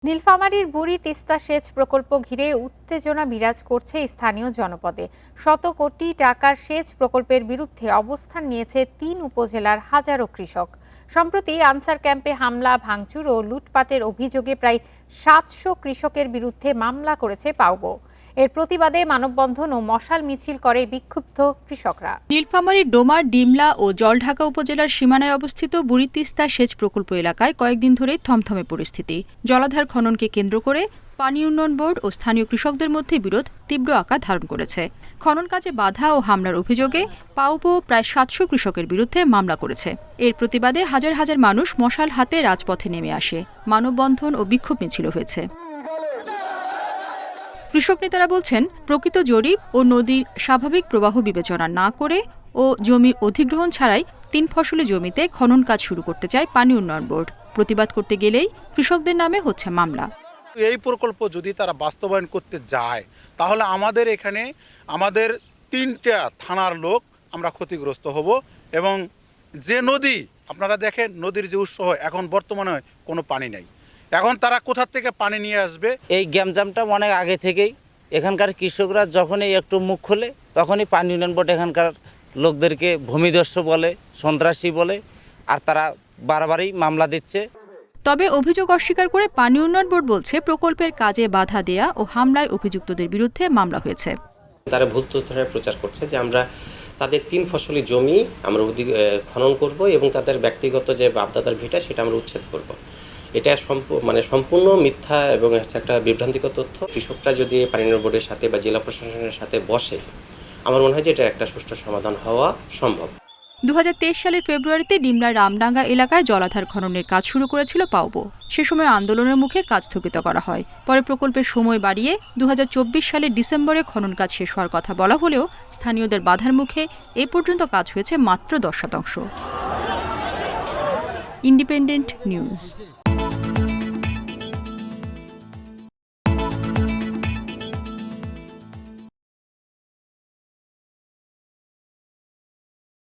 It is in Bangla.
নীলফামারীর বুড়ি তিস্তা সেচ প্রকল্প ঘিরে উত্তেজনা বিরাজ করছে স্থানীয় জনপদে। শত কোটি টাকার সেচ প্রকল্পের বিরুদ্ধে অবস্থান নিয়েছে ৩ উপজেলার হাজারো কৃষক। সম্প্রতি আনসার ক্যাম্পে হামলা, ভাঙচুর ও লুটপাটের অভিযোগে প্রায় ৭০০ কৃষকের বিরুদ্ধে মামলা করেছে পাউবো। এর প্রতিবাদে মানববন্ধন ও মশাল মিছিল করে বিক্ষুব্ধ কৃষকরা। নীলফামারীর ডোমার, ডিমলা ও জলঢাকা উপজেলার সীমানায় অবস্থিত বুড়ি তিস্তা সেচ প্রকল্প এলাকায় কয়েকদিন ধরে থমথমে পরিস্থিতি। জলাধার খননকে কেন্দ্র করে পানি উন্নয়ন বোর্ড ও স্থানীয় কৃষকদের মধ্যে বিরোধ তীব্র আকার ধারণ করেছে। খনন কাজে বাধা ও হামলার অভিযোগে পাউবো প্রায় ৭০০ কৃষকের বিরুদ্ধে মামলা করেছে। এর প্রতিবাদে হাজার হাজার মানুষ মশাল হাতে রাজপথে নেমে আসে। মানববন্ধন ও বিক্ষোভ মিছিল হয়েছে। কৃষক নেতারা বলছেন, প্রকৃত জরিপ ও নদীর স্বাভাবিক প্রবাহ বিবেচনা না করে ও জমি অধিগ্রহণ ছাড়াই ৩ ফসলি জমিতে খনন কাজ শুরু করতে চায় পানি উন্নয়ন বোর্ড। প্রতিবাদ করতে গেলেই কৃষকদের নামে হচ্ছে মামলা। এই প্রকল্প যদি তারা বাস্তবায়ন করতে যায় তাহলে আমাদের এখানে আমাদের ৩টা থানার লোক আমরা ক্ষতিগ্রস্ত হব। এবং যে নদী আপনারা দেখেন, নদীর যে উৎস এখন বর্তমানে কোনো পানি নেই। এখন তারা কোথা থেকে পানি নিয়ে আসবে? এই গ্যামজামটা অনেক আগে থেকেই এখানকার কৃষকরা যখনই একটু মুখ খোলে তখনই পানি উন্নয়ন বোর্ড এখানকার লোকদেরকে ভূমিদস্যু বলে, সন্ত্রাসী বলে, আর তারা বারবারই মামলা দিচ্ছে। তবে অভিযোগ অস্বীকার করে পানি উন্নয়ন বোর্ড বলছে, প্রকল্পের কাজে বাধা দেয়া ও হামলায় অভিযুক্তদের বিরুদ্ধে মামলা হয়েছে। তারা ভুল তথ্য প্রচার করছে যে আমরা তাদের 3 ফসলি জমি আমরা খনন করব এবং তাদের ব্যক্তিগত যে বাপদাদার ভিটা সেটা আমরা উচ্ছেদ করব। এটা সম্পূর্ণ মিথ্যা এবং একটা বিভ্রান্তিকর তথ্য। কৃষকরা যদি পানি উন্নয়ন বোর্ডের সাথে বা জেলা প্রশাসনের সাথে বসে, আমার মনে হয় যে এটা একটা সুষ্ঠু সমাধান হওয়া সম্ভব। ২০২৩ সালের ফেব্রুয়ারিতে ডিমলার রামডাঙ্গা এলাকায় জলাধার খননের কাজ শুরু করেছিল পাউবো। সে সময় আন্দোলনের মুখে কাজ স্থগিত করা হয়। পরে প্রকল্পের সময় বাড়িয়ে ২০২৪ সালের ডিসেম্বরে খনন কাজ শেষ হওয়ার কথা বলা হলেও স্থানীয়দের বাধার মুখে এ পর্যন্ত কাজ হয়েছে মাত্র ১০%। Independent news.